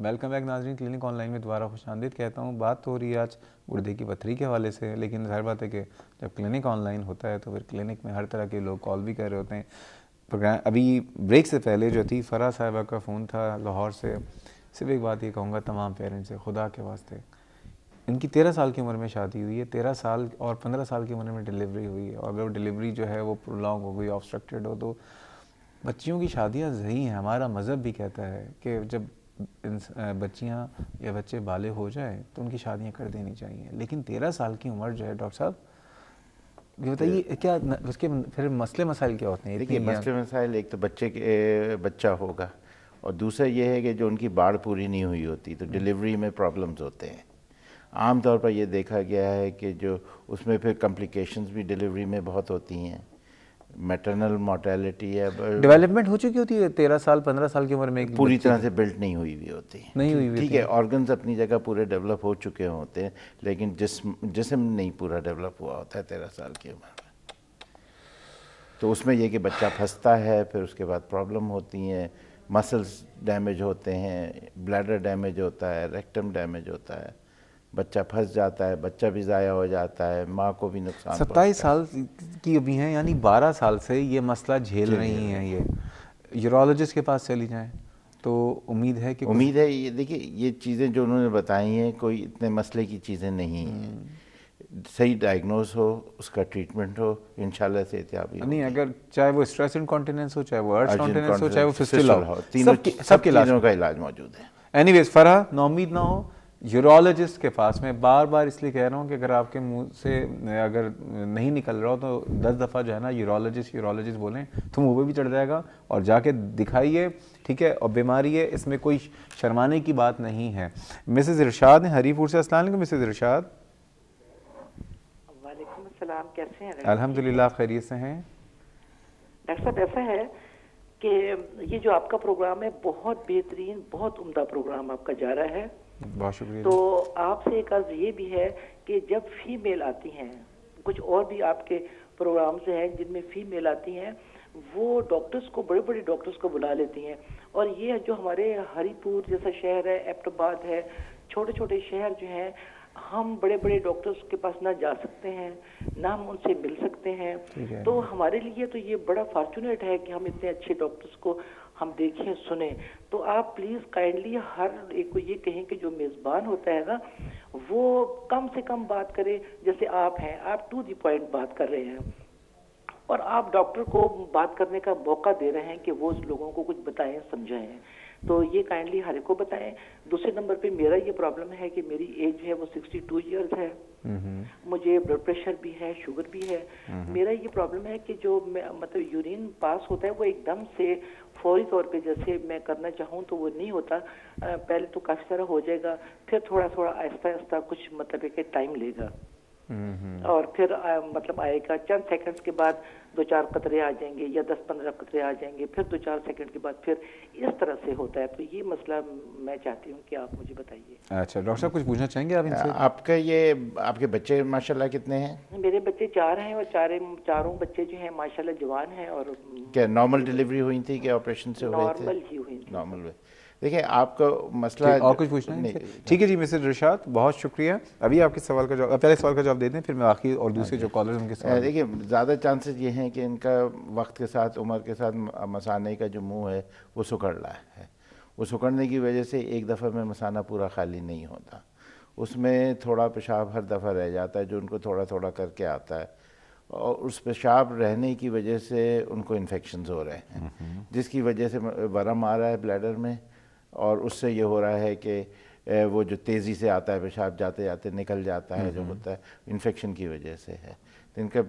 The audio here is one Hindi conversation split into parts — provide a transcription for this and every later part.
वेलकम बैक नाज़रीन, क्लिनिक ऑनलाइन में दोबारा खुशामदीद कहता हूँ। बात तो हो रही है आज गुर्दे की पथरी के हवाले से, लेकिन ज़ाहिर बात है कि जब क्लिनिक ऑनलाइन होता है तो फिर क्लिनिक में हर तरह के लोग कॉल भी कर रहे होते हैं। प्रोग्राम अभी ब्रेक से पहले जो थी फ़रा साहिबा का फ़ोन था लाहौर से। सिर्फ एक बात ये कहूँगा तमाम पेरेंट्स से, खुदा के वास्ते, इनकी 13 साल की उम्र में शादी हुई है, 13 साल और 15 साल की उम्र में डिलीवरी हुई है, और अगर वो डिलीवरी जो है वो प्रोलॉन्ग हो गई, ऑब्स्ट्रक्टेड हो, तो बच्चियों की शादियां सही हैं। हमारा मज़हब भी कहता है कि जब बच्चियां या बच्चे बाले हो जाएं तो उनकी शादियां कर देनी चाहिए। लेकिन 13 साल की उम्र जो है डॉक्टर साहब, ये बताइए क्या उसके फिर मसले मसाइल क्या होते हैं? देखिए, मसले मसाइल एक तो बच्चा होगा, और दूसरा ये है कि जो उनकी बाढ़ पूरी नहीं हुई होती तो डिलीवरी में प्रॉब्लम्स होते हैं। आम तौर पर ये देखा गया है कि जो उसमें फिर कॉम्प्लिकेशंस भी डिलीवरी में बहुत होती हैं। मैटरनल मोर्टेलिटी है, डेवलपमेंट हो चुकी होती है 13 साल 15 साल की उम्र में, पूरी तरह से बिल्ट नहीं हुई हुई होती, नहीं हुई हुई ठीक है। ऑर्गन्स अपनी जगह पूरे डेवलप हो चुके होते हैं, लेकिन जिस्म नहीं पूरा डेवलप हुआ होता है 13 साल की उम्र में। तो उसमें यह कि बच्चा फंसता है, फिर उसके बाद प्रॉब्लम होती हैं, मसल्स डैमेज होते हैं, ब्लैडर डैमेज होता है, रेक्टम डैमेज होता है, बच्चा फंस जाता है, बच्चा भी ज़ाया हो जाता है, माँ को भी नुकसान। 27 साल की अभी हैं, यानी 12 साल से ये मसला झेल रही हैं। ये यूरोलॉजिस्ट के पास चली जाएं तो उम्मीद है ये देखिए, ये चीज़ें जो उन्होंने बताई हैं कोई इतने मसले की चीज़ें नहीं हैं। सही डायग्नोज हो, उसका ट्रीटमेंट हो, इंशाल्लाह सेहतयाबी नहीं। अगर चाहे वो स्ट्रेस इनकॉन्टिनेंस हो, चाहे वो अर्ज कॉन्टिनेंस हो, चाहे वो फिस्टुला हो, सबके तीनों का इलाज मौजूद है। एनीवेज फरहा, नाउम्मीद ना हो। यूरोलॉजिस्ट के पास मैं बार बार इसलिए कह रहा हूँ कि अगर आपके मुंह से अगर नहीं निकल रहा हो तो 10 दफ़ा जो है ना यूरोलॉजिस्ट बोलें तो मुँह पे भी चढ़ जाएगा, और जाके दिखाइए, ठीक है। और बीमारी है, इसमें कोई शर्माने की बात नहीं है। मिसेज़ इरशाद हैं हरीपुर से। अस्सलाम वालेकुम मिसेज़ इरशाद। वालेकुम अस्सलाम, कैसे हैं? अल्हम्दुलिल्लाह खैरियत से हैं। डॉक्टर साहब, ऐसा है कि ये जो आपका प्रोग्राम है बहुत बेहतरीन, बहुत उम्दा प्रोग्राम आपका जा रहा है, बहुत शुक्रिया। तो आपसे एक अर्ज ये भी है कि जब फीमेल आती हैं, कुछ और भी आपके प्रोग्राम्स हैं जिनमें फीमेल आती हैं, वो डॉक्टर्स को, बड़े बड़े डॉक्टर्स को बुला लेती हैं, और ये जो हमारे हरीपुर जैसा शहर है, एबटाबाद है, छोटे छोटे शहर जो हैं, हम बड़े बड़े डॉक्टर्स के पास ना जा सकते हैं, ना हम उनसे मिल सकते हैं। तो हमारे लिए तो ये बड़ा फॉर्चुनेट है कि हम इतने अच्छे डॉक्टर्स को हम देखें, सुने। तो आप प्लीज़ काइंडली हर एक को ये कहें कि जो मेज़बान होता है ना, वो कम से कम बात करे। जैसे आप हैं, आप टू द पॉइंट बात कर रहे हैं, और आप डॉक्टर को बात करने का मौका दे रहे हैं कि वो लोगों को कुछ बताएं, समझाएं। तो ये काइंडली हर एक को बताएं। दूसरे नंबर पे मेरा ये प्रॉब्लम है कि मेरी एज जो है वो 62 ईयर्स है, मुझे ब्लड प्रेशर भी है, शुगर भी है। मेरा ये प्रॉब्लम है कि जो मतलब यूरिन पास होता है वो एकदम से फौरी तौर पे जैसे मैं करना चाहूँ तो वो नहीं होता। पहले तो काफ़ी सारा हो जाएगा, फिर थोड़ा थोड़ा आहिस्ता आहिस्ता कुछ मतलब है टाइम लेगा, और फिर मतलब आएगा चंद सेकंड्स के बाद 2-4 कतरे आ जाएंगे, या 10-15 कतरे आ जाएंगे, फिर 2-4 सेकंड के बाद फिर इस तरह से होता है। तो ये मसला मैं चाहती हूँ कि आप मुझे बताइए। अच्छा डॉक्टर साहब, कुछ पूछना चाहेंगे आप इनसे? आपके बच्चे माशाल्लाह कितने हैं? मेरे बच्चे 4 हैं, और चारों बच्चे जो हैं माशाल्लाह जवान हैं। और क्या नॉर्मल डिलीवरी हुई थी कि ऑपरेशन से हुए थे? नॉर्मल ही हुई थी। नॉर्मल। देखिए, आपका मसला और कुछ पूछना है? ठीक है जी मिसेज इरशाद, बहुत शुक्रिया। अभी आपके सवाल का जवाब, पहले सवाल का जवाब दे दें, फिर मैं आखिरी और दूसरे जो कॉलर उनके सवाल। देखिए, ज़्यादा चांसेस ये हैं कि इनका वक्त के साथ, उम्र के साथ मसाने का जो मुंह है वो सिकुड़ रहा है। वो सिकुड़ने की वजह से एक दफ़ा में मसाना पूरा खाली नहीं होता, उसमें थोड़ा पेशाब हर दफ़ा रह जाता है जो उनको थोड़ा थोड़ा करके आता है, और उस पेशाब रहने की वजह से उनको इन्फेक्शंस हो रहे हैं, जिसकी वजह से वरम आ रहा है ब्लैडर में, और उससे ये हो रहा है कि वो जो तेज़ी से आता है पेशाब जाते जाते निकल जाता है, जो होता है इन्फेक्शन की वजह से है। तो इनका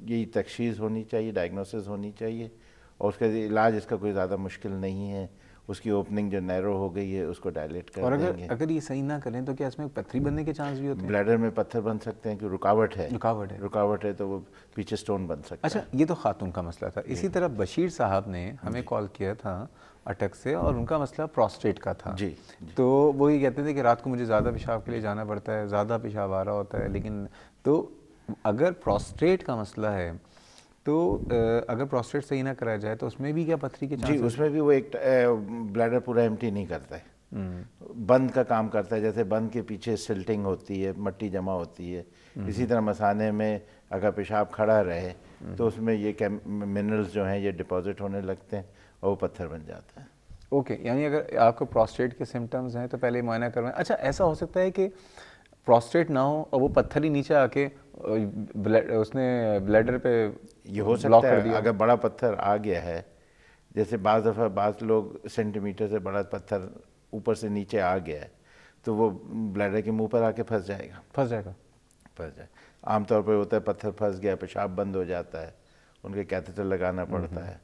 यही तशख़ीस होनी चाहिए, डायग्नोसिस होनी चाहिए, और उसका इलाज इसका कोई ज़्यादा मुश्किल नहीं है। उसकी ओपनिंग जो नैरो हो गई है उसको डायलेट कर देंगे। अगर ये सही ना करें तो क्या इसमें पथरी बनने के चांस भी होते हैं? ब्लैडर में पत्थर बन सकते हैं कि रुकावट है तो वो पीछे स्टोन बन सकता है। अच्छा, ये तो खातून का मसला था। इसी तरह बशीर साहब ने हमें कॉल किया था अटक से, और उनका मसला प्रोस्टेट का था। जी। तो वो ये कहते थे कि रात को मुझे ज़्यादा पेशाब के लिए जाना पड़ता है, ज़्यादा पेशाब आ रहा होता है। लेकिन तो अगर प्रोस्टेट का मसला है तो अगर प्रोस्टेट सही ना कराया जाए तो उसमें भी क्या पथरी के चांस? जी, उसमें भी वो एक ब्लैडर पूरा एम्प्टी नहीं करता है। बंद का काम करता है। जैसे बंद के पीछे सिल्टिंग होती है, मट्टी जमा होती है, इसी तरह मसाने में अगर पेशाब खड़ा रहे तो उसमें ये मिनरल्स जो हैं ये डिपॉजिट होने लगते हैं और वो पत्थर बन जाता है। ओके, यानी अगर आपको प्रोस्टेट के सिम्टम्स हैं तो पहले मुआयना करवाएं। अच्छा, ऐसा हो सकता है कि प्रोस्टेट ना हो और वो पत्थर ही नीचे आके उसने ब्लैडर पे ये हो ब्लॉक सकता कर है दिया? अगर बड़ा पत्थर आ गया है, जैसे बाज़ दफ़ा बाज़ लोग सेंटीमीटर से बड़ा पत्थर ऊपर से नीचे आ गया है तो वो ब्लैडर के मुंह पर आके फंस जाएगा। फंस जाएगा? फंस जाए। आमतौर पर होता है पत्थर फंस गया, पेशाब बंद हो जाता है, उनके कैथेटर लगाना पड़ता है,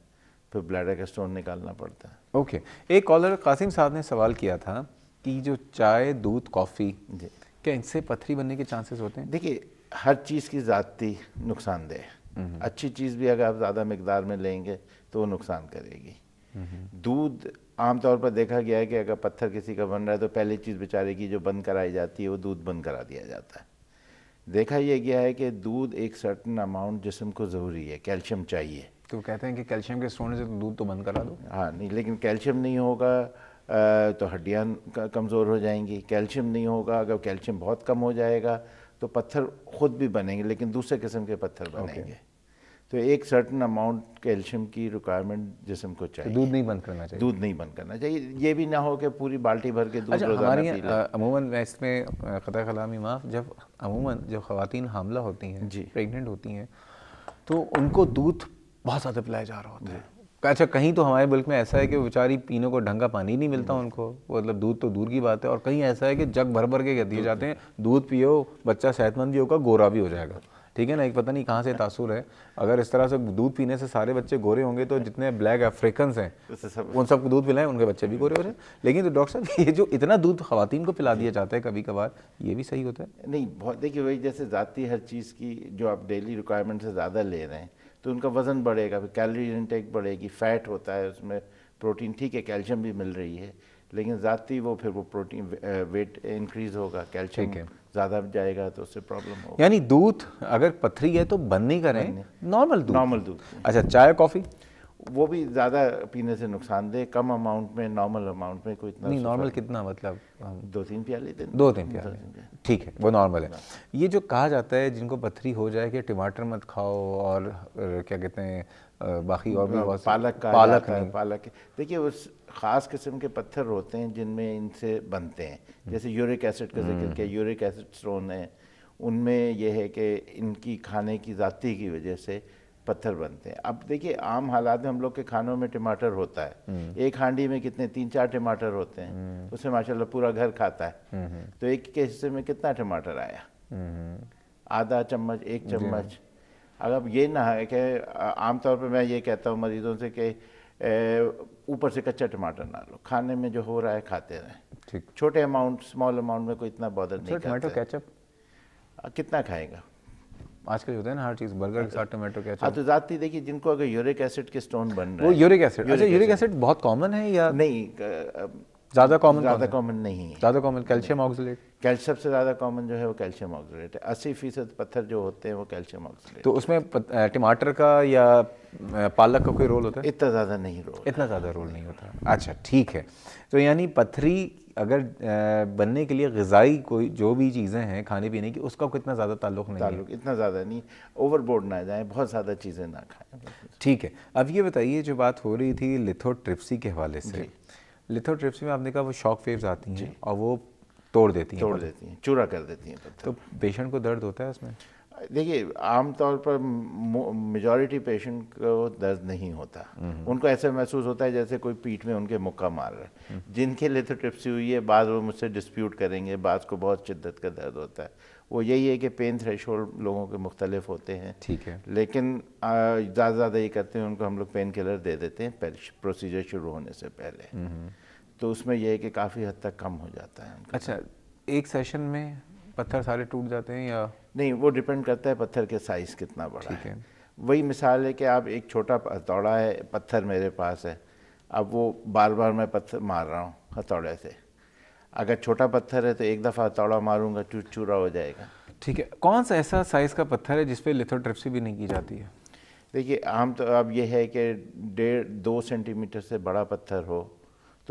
फिर ब्लैडर का स्टोन निकालना पड़ता है। ओके, एक कॉलर कासिम साहब ने सवाल किया था कि जो चाय, दूध, कॉफ़ी, क्या इनसे पथरी बनने के चांसेस होते हैं? देखिए, हर चीज़ की ज़ाती नुकसानदेह है। अच्छी चीज़ भी अगर आप ज़्यादा मकदार में लेंगे तो वो नुकसान करेगी। दूध आमतौर पर देखा गया है कि अगर पत्थर किसी का बन रहा है तो पहली चीज़ बेचारे की जो बंद कराई जाती है वो दूध बंद करा दिया जाता है। देखा यह गया है कि दूध एक सर्टन अमाउंट जिस्म को ज़रूरी है, कैल्शियम चाहिए। तो कहते हैं कि कैल्शियम के स्टोन से तो दूध तो बंद करा दो। हाँ, नहीं, लेकिन कैल्शियम नहीं होगा तो हड्डियाँ कमज़ोर हो जाएंगी। कैल्शियम नहीं होगा, अगर कैल्शियम बहुत कम हो जाएगा तो पत्थर खुद भी बनेंगे लेकिन दूसरे किस्म के पत्थर बनेंगे। तो एक सर्टन अमाउंट कैल्शियम की रिक्वायरमेंट जिस्म को चाहिए। तो दूध नहीं बंद करना चाहिए? दूध नहीं बंद करना चाहिए। ये भी ना हो कि पूरी बाल्टी भर के दूध अच्छा, रोज़ाना हमारी पी ले। अमूमन मैं इसमें क़तई कलामी माफ़, जब अमूमन जब ख़वातीन हामला होती हैं, प्रेग्नेंट होती हैं, तो उनको दूध बहुत ज़्यादा पिलाया जा रहा होता है। अच्छा, कहीं तो हमारे मुल्क में ऐसा है कि बेचारी पीने को ढंग का पानी नहीं मिलता उनको, मतलब दूध तो दूर की बात है, और कहीं ऐसा है कि जग भर भर के दिए जाते हैं, दूध पियो, बच्चा सेहतमंद भी होगा, गोरा भी हो जाएगा। ठीक है ना, एक पता नहीं कहाँ से तासुर है। अगर इस तरह से दूध पीने से सारे बच्चे गोरे होंगे तो जितने ब्लैक अफ्रीकन्स हैं उन सबको दूध पिलाएं, उनके बच्चे भी गोरे हो जाए। लेकिन तो डॉक्टर साहब, ये जो इतना दूध ख़वातीन को पिला दिया जाता है कभी कभार, ये भी सही होता है? नहीं, बहुत देखिए, वही जैसे ज़ाती हर चीज़ की जो आप डेली रिक्वायरमेंट से ज़्यादा ले रहे हैं तो उनका वज़न बढ़ेगा, फिर कैलोरी इनटेक बढ़ेगी, फ़ैट होता है उसमें, प्रोटीन ठीक है, कैल्शियम भी मिल रही है, लेकिन ज़ाती वो फिर वो प्रोटीन वेट इंक्रीज़ होगा, कैल्शियम ज़्यादा जाएगा तो उससे प्रॉब्लम होगा। यानी दूध अगर पथरी है तो बंद नहीं करें, नॉर्मल दूध। अच्छा, चाय, कॉफ़ी वो भी ज़्यादा पीने से नुकसानदेह, कम अमाउंट में, नॉर्मल अमाउंट में कोई इतना नहीं। नॉर्मल कितना, मतलब 2-3 प्याले दिन? 2-3 प्याले, ठीक है, वो नॉर्मल है। ये जो कहा जाता है जिनको पथरी हो जाए कि टमाटर मत खाओ और क्या कहते हैं बाकी और भी बहुत, पालक देखिए, उस ख़ास किस्म के पत्थर होते हैं जिनमें इनसे बनते हैं। जैसे यूरिक एसिड का जिक्र किया, यूरिक एसिड स्टोन है, उनमें यह है कि इनकी खाने की ज़ाती की वजह से पत्थर बनते हैं। अब देखिए, आम हालात में हम लोग के खानों में टमाटर होता है, एक हांडी में कितने 3-4 टमाटर होते हैं, उसमें माशाल्लाह पूरा घर खाता है। तो एक के हिस्से में कितना टमाटर आया? आधा चम्मच, 1 चम्मच। अगर ये ना है कि आमतौर पर मैं ये कहता हूँ मरीजों से कि ऊपर से कच्चा टमाटर ना लो, खाने में जो हो रहा है खाते रहें। छोटे अमाउंट, स्मॉल अमाउंट में कोई इतना बॉदर नहीं करता। टमाटो केचप कितना खाएगा? आजकल होता है ना हर चीज़, बर्गर के साथ टमाटो केचप। हाँ, तो ज़ाती देखिए, जिनको अगर यूरिक एसिड के स्टोन बन रहे हैं, वो यूरिक एसिड, अच्छा यूरिक एसिड बहुत कॉमन है या नहीं? ज़्यादा कॉमन नहीं है। ज़्यादा कॉमन कैल्शियम ऑक्सलेट। सबसे ज़्यादा कॉमन जो है वो कैल्शियम ऑक्सलेट है। 80% पत्थर जो होते हैं वो कैल्शियम ऑक्सलेट। तो उसमें टमाटर का या पालक का कोई रोल होता है? इतना ज़्यादा नहीं रोल, इतना ज़्यादा रोल नहीं होता। अच्छा, ठीक है। तो यानी पथरी अगर बनने के लिए ग़िज़ाई कोई जो भी चीज़ें हैं खाने पीने की, उसका कितना ज़्यादा ताल्लुक़ नहीं है? इतना ज़्यादा नहीं, ओवरबोर्ड ना जाए, बहुत ज़्यादा चीज़ें ना खाएं। ठीक है। अब ये बताइए, जो बात हो रही थी लिथोट्रिप्सी के हवाले से, लिथोट्रिप्सी में आपने कहा वो शॉक वेव्स आती हैं और वो तोड़ देती हैं, चूरा कर देती हैं पत्थर। तो पेशेंट को दर्द होता है उसमें? देखिए, आमतौर पर मेजॉरिटी पेशेंट को दर्द नहीं होता, उनको ऐसा महसूस होता है जैसे कोई पीठ में उनके मुक्का मार रहा है। जिनके लिथोट्रिप्सी हुई है, बाद वो मुझसे डिस्प्यूट करेंगे, बाद को बहुत शिद्दत का दर्द होता है। वो यही है कि पेन थ्रेशोल्ड लोगों के मुख्तलिफ होते हैं, ठीक है, लेकिन ज़्यादा ये करते हैं, उनको हम लोग पेन किलर दे देते हैं प्रोसीजर शुरू होने से पहले, तो उसमें यह है कि काफ़ी हद तक कम हो जाता है। अच्छा, एक सेशन में पत्थर सारे टूट जाते हैं या नहीं? वो डिपेंड करता है पत्थर के साइज़ कितना बड़ा है। वही मिसाल है कि आप एक छोटा हथौड़ा है, पत्थर मेरे पास है, अब वो बार बार मैं पत्थर मार रहा हूँ हथौड़े से, अगर छोटा पत्थर है तो एक दफ़ा हथौड़ा मारूंगा चूरा हो जाएगा। ठीक है। कौन सा ऐसा साइज़ का पत्थर है जिस पे लिथोट्रिप्सी भी नहीं की जाती है? देखिए, आम तो अब ये है कि 1.5-2 सेंटीमीटर से बड़ा पत्थर हो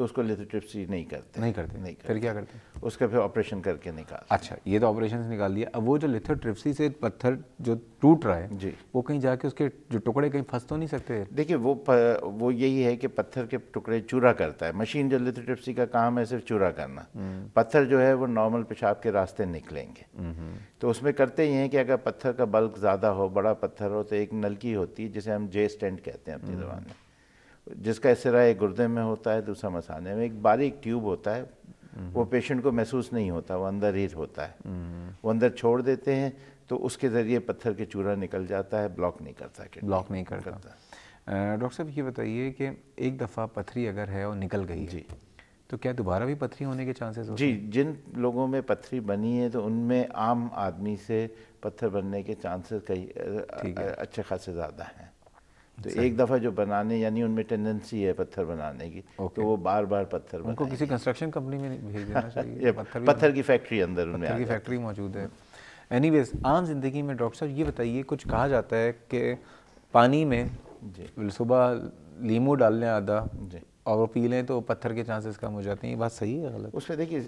तो उसको लिथोट्रिप्सी नहीं करते। नहीं करते। फिर क्या करते हैं? उसका फिर ऑपरेशन करके निकालते। अच्छा, ये तो ऑपरेशन से निकाल दिया। अब वो जो लिथोट्रिप्सी से पत्थर जो टूट रहा है जी, वो कहीं जाके उसके जो टुकड़े कहीं फंस तो नहीं सकते? देखिए वो यही है कि पत्थर के टुकड़े चूरा करता है। मशीन जो लिथोट्रिप्सी का काम है सिर्फ चूरा करना। पत्थर जो है वो नॉर्मल पेशाब के रास्ते निकलेंगे। तो उसमें करते ही हैं कि अगर पत्थर का बल्क ज़्यादा हो, बड़ा पत्थर हो, तो एक नलकी होती है जिसे हम जे स्टेंट कहते हैं अपनी ज़बान में, जिसका सिरा एक गुर्दे में होता है, दूसरा मसाने में। एक बारीक ट्यूब होता है, वो पेशेंट को महसूस नहीं होता, वो अंदर ही होता है। वो अंदर छोड़ देते हैं तो उसके ज़रिए पत्थर के चूरा निकल जाता है, ब्लॉक नहीं करता। ब्लॉक नहीं करता। डॉक्टर साहब ये बताइए कि एक दफ़ा पथरी अगर है और निकल गई है, तो क्या दोबारा भी पथरी होने के चांसेस होते हैं? जी, जिन लोगों में पथरी बनी है तो उनमें आम आदमी से पत्थर बनने के चांसेस कई अच्छे खासे ज़्यादा हैं। तो एक दफ़ा जो बनाने, यानी उनमें टेंडेंसी है पत्थर बनाने की, तो वो बार बार पत्थर बनाएंगे। उनको किसी कंस्ट्रक्शन कंपनी में भेज देना चाहिए। पत्थर की फैक्ट्री अंदर उनमें, पत्थर की फैक्ट्री मौजूद है। एनीवेज, आम जिंदगी में डॉक्टर साहब ये बताइए, कुछ कहा जाता है कि पानी में सुबह लीमू डाल लें आधा और वो पी लें तो पत्थर के चांसेस कम हो जाते हैं। ये बात सही है गलत? उसमें देखिए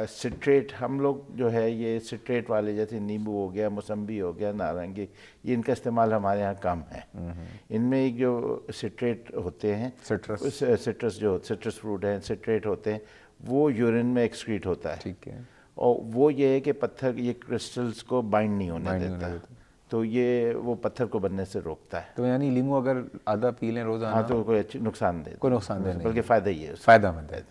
सिट्रेट, हम लोग जो है ये सिट्रेट वाले जैसे नींबू हो गया, मौसम्बी हो गया, नारंगी, ये इनका इस्तेमाल हमारे यहाँ कम है। इनमें एक जो सिट्रेट होते हैं, सिट्रस फ्रूट हैं, सिट्रेट होते हैं, वो यूरिन में एक्सक्रीट होता है। ठीक है। और वो ये है कि पत्थर ये क्रिस्टल्स को बाइंड नहीं होने देता, तो ये वो पत्थर को बनने से रोकता है। तो यानी लीमू अगर आधा पी लें रोज़ाना, हाँ, तो कोई नुकसान नहीं, बल्कि फ़ायदा ही है, फ़ायदेमंद है।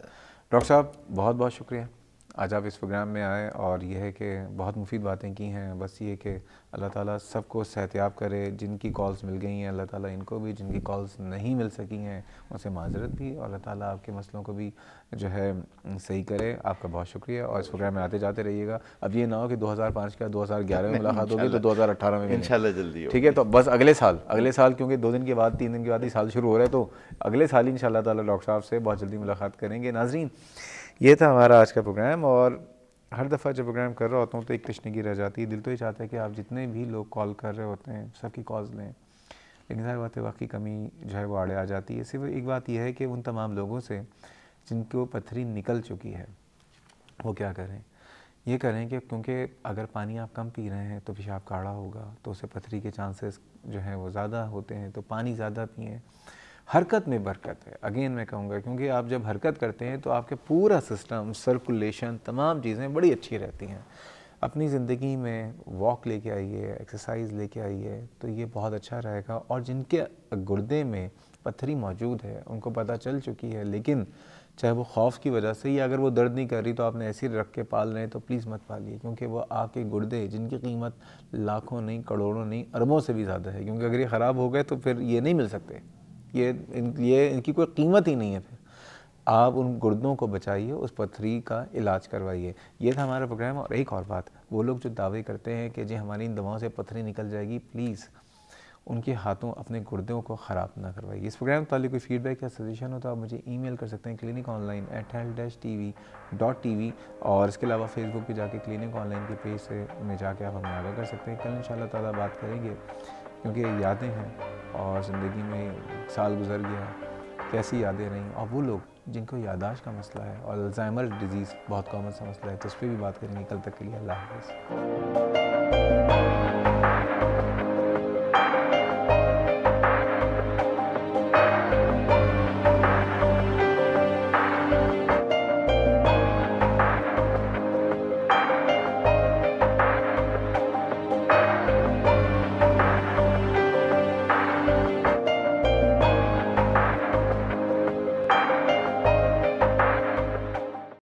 डॉक्टर साहब बहुत बहुत शुक्रिया, आज आप इस प्रोग्राम में आए और यह है कि बहुत मुफीद बातें की हैं। बस ये कि अल्लाह ताला सबको सेहतियाब करे। जिनकी कॉल्स मिल गई हैं अल्लाह ताला इनको भी, जिनकी कॉल्स नहीं मिल सकी हैं उनसे माजरत भी, और अल्लाह ताला आपके मसलों को भी जो है सही करे। आपका बहुत शुक्रिया और इस प्रोग्राम में आते जाते रहिएगा। अब ये ना हो कि 2005 का 2011 में मुलाकात होगी तो 2018 में इंशाल्लाह जल्दी ठीक है। तो बस अगले साल क्योंकि 2 दिन के बाद 3 दिन के बाद ही साल शुरू हो रहा है, तो अगले साल ही इंशाल्लाह ताला डॉक्टर साहब से बहुत जल्दी मुलाकात करेंगे। नाजरीन, ये था हमारा आज का प्रोग्राम, और हर दफ़ा जब प्रोग्राम कर रहा होता हूँ तो एक तशनगी रह जाती है। दिल तो ये चाहता है कि आप जितने भी लोग कॉल कर रहे होते हैं सबकी कॉल्स लें, लेकिन सारी बातें वाकई कमी जो है वो आड़े आ जाती है। सिर्फ एक बात यह है कि उन तमाम लोगों से जिनको पथरी निकल चुकी है वो क्या करें? ये करें कि क्योंकि अगर पानी आप कम पी रहे हैं तो पेशाब काढ़ा होगा, तो उससे पथरी के चांसेस जो हैं वो ज़्यादा होते हैं। तो पानी ज़्यादा पिएँ। हरकत में बरकत है, अगेन मैं कहूँगा, क्योंकि आप जब हरकत करते हैं तो आपके पूरा सिस्टम, सर्कुलेशन, तमाम चीज़ें बड़ी अच्छी रहती हैं। अपनी ज़िंदगी में वॉक लेके आइए, एक्सरसाइज लेके आइए, तो ये बहुत अच्छा रहेगा। और जिनके गुर्दे में पथरी मौजूद है उनको पता चल चुकी है, लेकिन चाहे वो खौफ की वजह से, या अगर वो दर्द नहीं कर रही तो आपने ऐसे रख के पाल रहे हैं, तो प्लीज़ मत पालिए, क्योंकि वो आपके गुर्दे जिनकी कीमत लाखों नहीं, करोड़ों नहीं, अरबों से भी ज़्यादा है, क्योंकि अगर ये ख़राब हो गए तो फिर ये नहीं मिल सकते, ये इनकी कोई कीमत ही नहीं है। फिर आप उन गुर्दों को बचाइए, उस पथरी का इलाज करवाइए। ये था हमारा प्रोग्राम। और एक और बात, वो लोग जो दावे करते हैं कि जी हमारी इन दवाओं से पथरी निकल जाएगी, प्लीज़ उनके हाथों अपने गुर्दों को ख़राब ना करवाइए। इस प्रोग्राम ताल्लुक कोई फीडबैक या सजेशन हो तो आप मुझे ईमेल कर सकते हैं cliniconline@health-tv.tv, और इसके अलावा फेसबुक पे जाके क्लिनिक ऑनलाइन के पेज से में जाके आप हमें आगाह कर सकते हैं। कल इंशाल्लाह ताला बात करेंगे, क्योंकि यादें हैं और ज़िंदगी में साल गुजर गया, कैसी यादें रहीं, और वो लोग जिनको याददाश्त का मसला है और अल्जाइमर डिजीज़ बहुत कॉमन सा मसला है, तो उस पर भी बात करेंगे। कल तक के लिए अल्लाह हाफ़िज़।